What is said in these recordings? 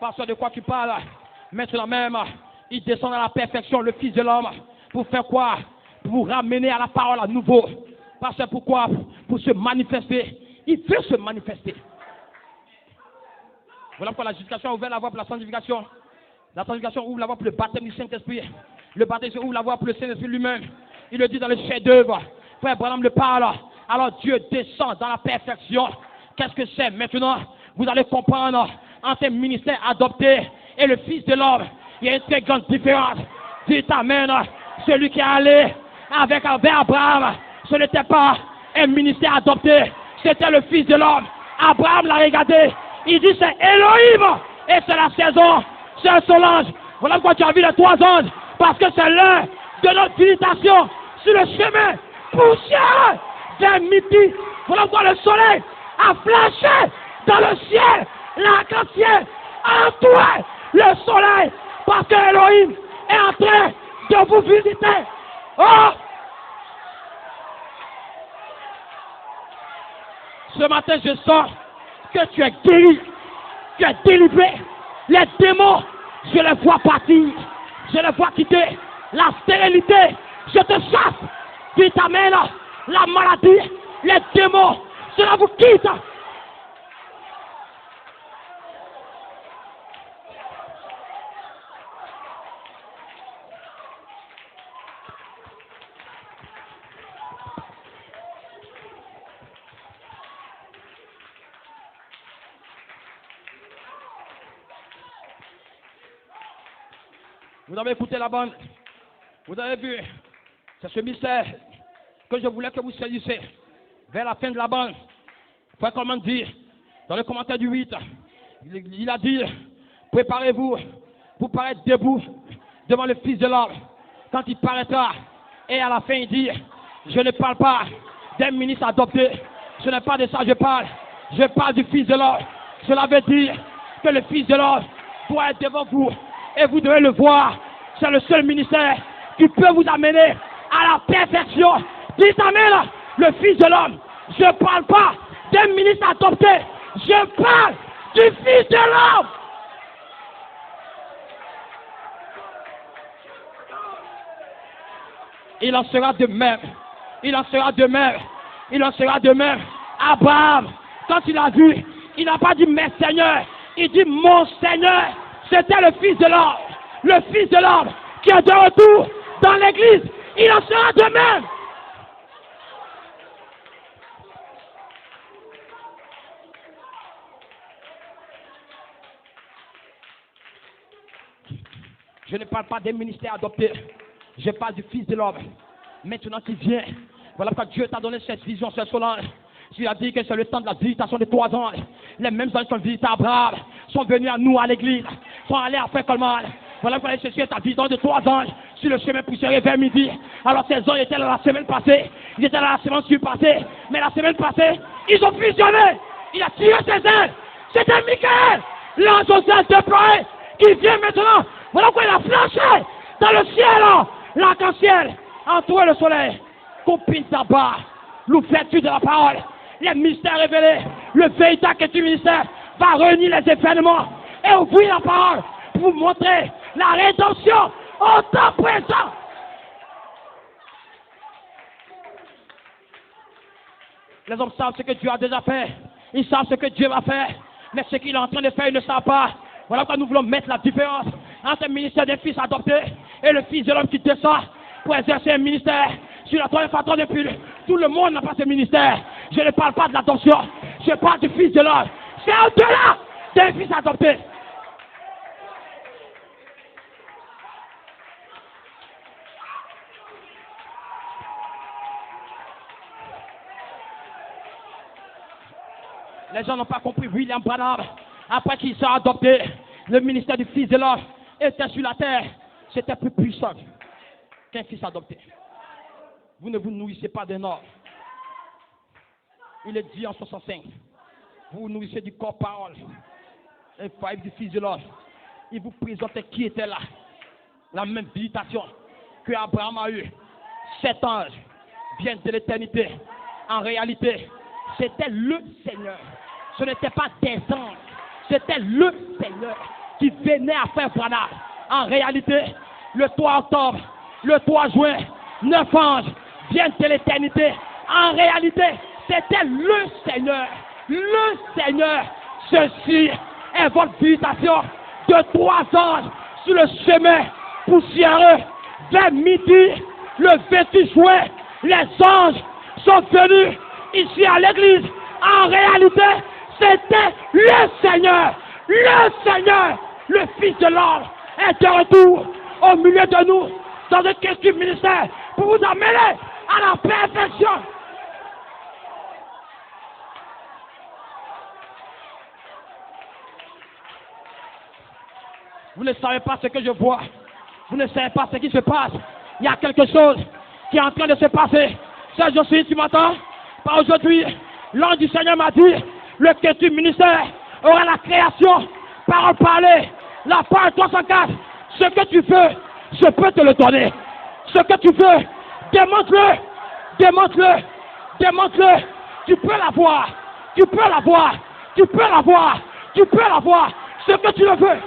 Parce de quoi tu parles? Maintenant même, il descend à la perfection, le Fils de l'homme. Pour faire quoi? Pour vous ramener à la parole à nouveau. Parce que pourquoi? Pour se manifester. Il veut se manifester. Voilà pourquoi la justification a ouvert la voie pour la sanctification. La sanctification ouvre la voie pour le baptême du Saint-Esprit. Le baptême ouvre la voie pour le Saint-Esprit lui-même. Il le dit dans le chef-d'œuvre. Frère Branham le parle. Alors Dieu descend dans la perfection. Qu'est-ce que c'est maintenant? Vous allez comprendre entre un ministère adopté et le Fils de l'homme. Il y a une très grande différence. Dites Amen. Celui qui est allé avec Abraham, ce n'était pas un ministère adopté. C'était le Fils de l'homme. Abraham l'a regardé. Il dit c'est Elohim. Et c'est la saison. C'est un seul ange. Voilà pourquoi tu as vu les 3 anges. Parce que c'est l'heure de notre visitation sur le chemin poussiéreux d'un midi. Voilà pourquoi le soleil a flashé dans le ciel. L'arc-en-ciel a entouré le soleil. Parce que Elohim est en train de vous visiter. Oh! Ce matin, je sens que tu es guéri. Tu es délivré. Les démons, je les vois partir. Je les vois quitter. La stérilité, je te chasse. Tu t'amènes la maladie, les démons, cela vous quitte. Vous avez écouté la bande. Vous avez vu. C'est ce mystère que je voulais que vous saisissiez. Vers la fin de la bande. Frère comment dire, dans le commentaire du 8, il a dit, préparez-vous pour paraître debout devant le Fils de l'homme. Quand il paraîtra, et à la fin il dit, je ne parle pas d'un ministre adopté. Ce n'est pas de ça que je parle. Je parle du Fils de l'homme. Cela veut dire que le Fils de l'homme doit être devant vous. Et vous devez le voir. C'est le seul ministère qui peut vous amener à la perfection. Dites Amen, le Fils de l'homme. Je ne parle pas d'un ministre adopté. Je parle du Fils de l'homme. Il en sera de même. Il en sera de même. Il en sera de même. Abraham, quand il a vu, il n'a pas dit mes seigneurs. Il dit mon Seigneur. C'était le Fils de l'homme. Le Fils de l'homme qui est de retour dans l'église. Il en sera de même. Je ne parle pas des ministères adoptés. Je parle du Fils de l'homme. Maintenant qu'il vient. Voilà pourquoi Dieu t'a donné cette vision, cette solange. Il a dit que c'est le temps de la visitation des 3 anges. Les mêmes anges qui ont visité Abraham sont venus à nous à l'église. Sont allés à Frère Coleman. Voilà pourquoi il chercher ta vision de 3 anges sur le chemin poussiéreux vers midi. Alors ces anges étaient là la semaine passée. Ils étaient là la semaine passée. Mais la semaine passée, ils ont fusionné. Il a tiré ses ailes. C'était Michael, l'ange aux ailes déployées, qui vient maintenant. Voilà pourquoi il a flashé dans le ciel. L'arc-en-ciel a entouré le soleil. Copine d'abord. L'ouverture de la parole. Les mystères révélés. Le véritable ministère va réunir les événements et ouvrir la parole pour vous montrer la rédemption au temps présent. Les hommes savent ce que Dieu a déjà fait. Ils savent ce que Dieu va faire. Mais ce qu'il est en train de faire, ils ne savent pas. Voilà pourquoi nous voulons mettre la différence entre le ministère des fils adoptés et le Fils de l'homme qui descend pour exercer un ministère sur la troisième façon depuis. Tout le monde n'a pas ce ministère. Je ne parle pas de l'adoption. Je parle du Fils de l'homme. C'est au-delà des fils adoptés. Les gens n'ont pas compris. William Branham, après qu'il soit adopté, le ministère du Fils de l'homme était sur la terre. C'était plus puissant qu'un fils adopté. Vous ne vous nourrissez pas d'un homme. Il est dit en 65. Vous vous nourrissez du corps parole. Et five du Fils de l'homme. Il vous présentait qui était là. La même visitation que Abraham a eue. Cet ange vient de l'éternité. En réalité, c'était le Seigneur. Ce n'était pas des anges. C'était le Seigneur. qui venaient à faire Branham. En réalité, le 3 octobre, le 3 juin, 9 anges viennent de l'éternité. En réalité, c'était le Seigneur. Le Seigneur. Ceci est votre visitation de 3 anges sur le chemin poussiéreux vers midi, le 28 juin. Les anges sont venus ici à l'église. En réalité, c'était le Seigneur. Le Seigneur, le Fils de l'homme, est de retour au milieu de nous dans un question ministère pour vous amener à la perfection. Vous ne savez pas ce que je vois. Vous ne savez pas ce qui se passe. Il y a quelque chose qui est en train de se passer. Serge Josué, tu m'entends? Pas aujourd'hui. L'ange du Seigneur m'a dit, le question ministère aura la création, parole parlée, la parole 304. Ce que tu veux, je peux te le donner. Ce que tu veux, démontre-le, démontre-le, démontre-le. Tu peux l'avoir, tu peux l'avoir, tu peux l'avoir, tu peux l'avoir. Ce que tu le veux.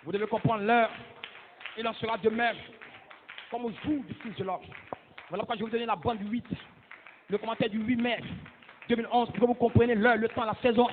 Vous devez comprendre l'heure. Il en sera de même, comme au jour du Fils de l'homme. Voilà pourquoi je vais vous donner la bande du 8, le commentaire du 8 mai 2011, pour que vous compreniez l'heure, le temps, la saison,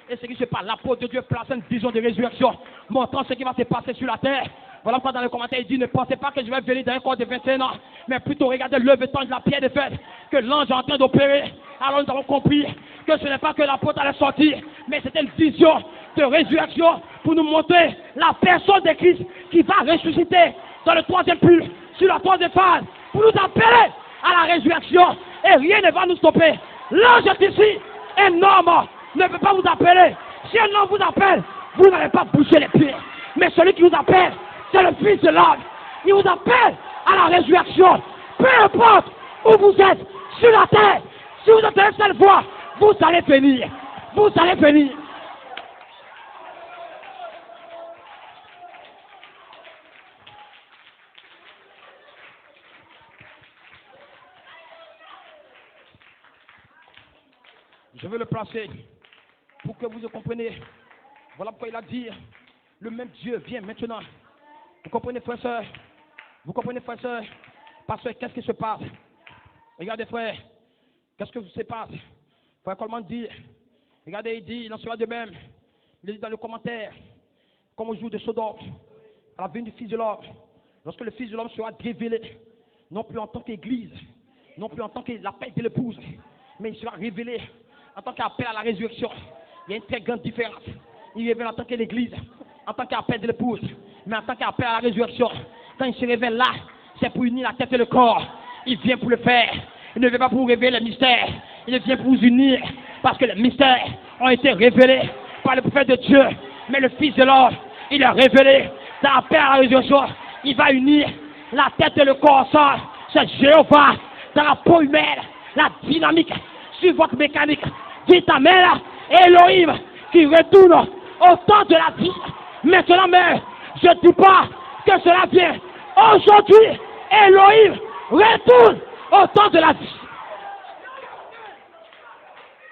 et ce qui se passe. L'apôtre de Dieu place une vision de résurrection, montrant ce qui va se passer sur la terre. Voilà pourquoi dans le commentaire il dit, ne pensez pas que je vais venir dans un corps de 21 ans, mais plutôt regardez le temps de la pierre de fête, que l'ange est en train d'opérer. Alors nous avons compris que ce n'est pas que l'apôtre allait sortir, mais c'était une vision de résurrection pour nous montrer la personne de Christ qui va ressusciter dans le 3e pull, sur la 3e phase, pour nous appeler à la résurrection, et rien ne va nous stopper. L'ange est ici, un homme ne peut pas vous appeler. Si un homme vous appelle, vous n'allez pas bouger les pieds, mais celui qui vous appelle, c'est le Fils de l'homme. Il vous appelle à la résurrection. Peu importe où vous êtes sur la terre, si vous êtes une seule fois, vous allez venir. Vous allez venir. Je veux le placer pour que vous le compreniez. Voilà pourquoi il a dit, le même Dieu vient maintenant. Vous comprenez, frères et sœurs? Vous comprenez, frères et sœurs? Parce que qu'est-ce qui se passe? Regardez, frère, qu'est-ce que se passe? Frère Coleman dit, regardez, il dit, il en sera de même. Il dit dans le commentaire, comme au jour de Sodome, à la venue du Fils de l'homme, lorsque le Fils de l'homme sera révélé, non plus en tant qu'Église, non plus en tant que l'appel de l'épouse, mais il sera révélé en tant qu'appel à la résurrection. Il y a une très grande différence. Il révèle en tant que l'Église, en tant qu'appel de l'épouse, mais en tant qu'appel à la résurrection. Quand il se révèle là, c'est pour unir la tête et le corps. Il vient pour le faire. Il ne vient pas pour vous révéler le mystère. Il vient pour vous unir. Parce que les mystères ont été révélés par le prophète de Dieu. Mais le Fils de l'homme, il est révélé dans l'appel à la résurrection. Il va unir la tête et le corps ensemble. C'est Jéhovah dans la peau humaine, la dynamique sur votre mécanique. Dites Amen. Elohim qui retourne au temps de la vie. Maintenant, mais je ne dis pas que cela vient. Aujourd'hui, Elohim retourne au temps de la vie.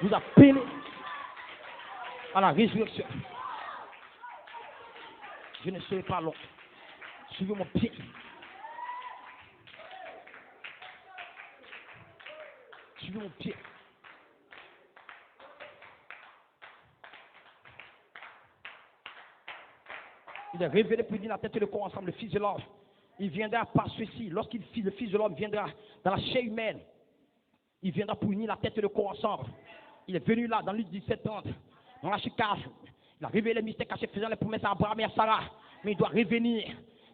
Vous appelez à la résurrection. Je ne serai pas long. Suivez mon pied. Suivez mon pied. Il est révélé pour dire la tête et le corps ensemble, le Fils de l'homme. Il viendra par ceci. Lorsqu'il le Fils de l'homme viendra dans la chair humaine, il viendra pour unir la tête et le corps ensemble. Il est venu là dans Luc 17:30, dans la chicane. Il a révélé les mystères cachés, faisant les promesses à Abraham et à Sarah. Mais il doit revenir.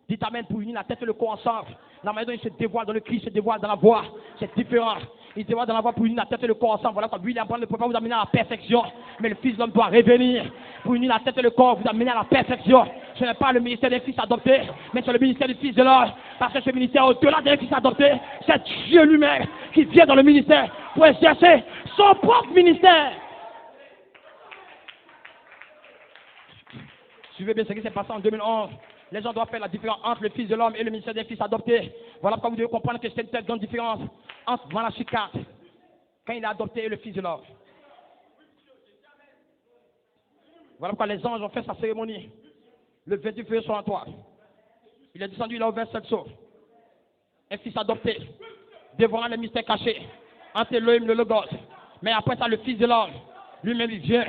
Dites Amen pour unir la tête et le corps ensemble. La maison, il se dévoile dans le Christ, il se dévoile dans la voix. C'est différent. Il se dévoile dans la voix pour unir la tête et le corps ensemble. Voilà quoi. Lui, il ne peut pas vous amener à la perfection. Mais le Fils de l'homme doit revenir pour unir la tête et le corps, vous amener à la perfection. Ce n'est pas le ministère des fils adoptés, mais c'est le ministère du Fils de l'homme. Parce que ce ministère, au-delà des fils adoptés, c'est Dieu lui-même qui vient dans le ministère pour exercer son propre ministère. Suivez bien ce qui s'est passé en 2011. Les gens doivent faire la différence entre le Fils de l'homme et le ministère des fils adoptés. Voilà pourquoi vous devez comprendre que c'est une telle grande différence entre Malachie 4, quand il a adopté, et le Fils de l'homme. Voilà pourquoi les anges ont fait sa cérémonie. Le 28 février 63. Il est descendu, il a ouvert 7 seaux. Un fils adopté, dévorant les mystères cachés entre Elohim et le Logos. Mais après ça, le Fils de l'homme, lui-même, il vient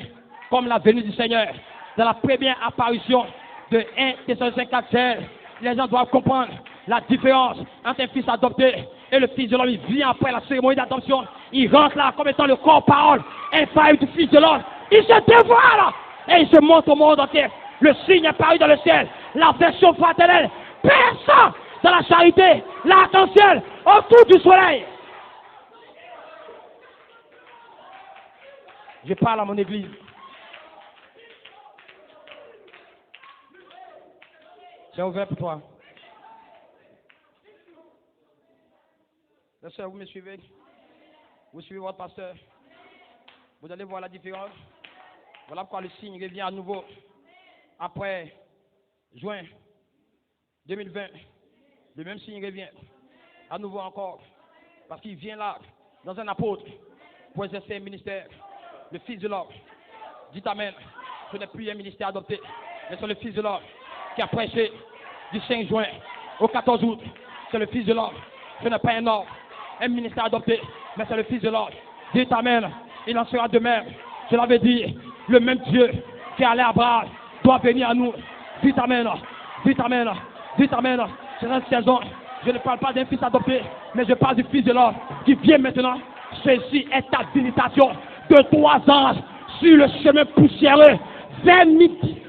comme la venue du Seigneur. Dans la première apparition de 1 Thessaloniciens 4, les gens doivent comprendre la différence entre un fils adopté et le Fils de l'homme. Il vient après la cérémonie d'adoption. Il rentre là comme étant le corps-parole infaillible du Fils de l'homme. Il se dévoile et il se montre au monde entier. Le signe est paru dans le ciel. La version fraternelle. Personne dans la charité, l'arc-en-ciel, autour du soleil. Je parle à mon église. C'est ouvert pour toi. Les sœurs, vous me suivez? Vous suivez votre pasteur? Vous allez voir la différence. Voilà pourquoi le signe revient à nouveau après juin 2020. Le même signe revient à nouveau encore. Parce qu'il vient là, dans un apôtre, pour exercer un ministère. Le Fils de l'homme. Dites Amen. Ce n'est plus un ministère adopté, mais c'est le Fils de l'homme qui a prêché du 5 juin au 14 août. C'est le Fils de l'homme. Ce n'est pas un homme, un ministère adopté, mais c'est le Fils de l'homme. Dites Amen. Il en sera de même. Je l'avais dit, le même Dieu qui allait à Abraham doit venir à nous. Dites Amen. Dites Amen. Dites Amen. C'est cette saison. Je ne parle pas d'un fils adopté, mais je parle du Fils de l'homme qui vient maintenant. Ceci est ta visitation de 3 anges sur le chemin poussiéreux vers midi.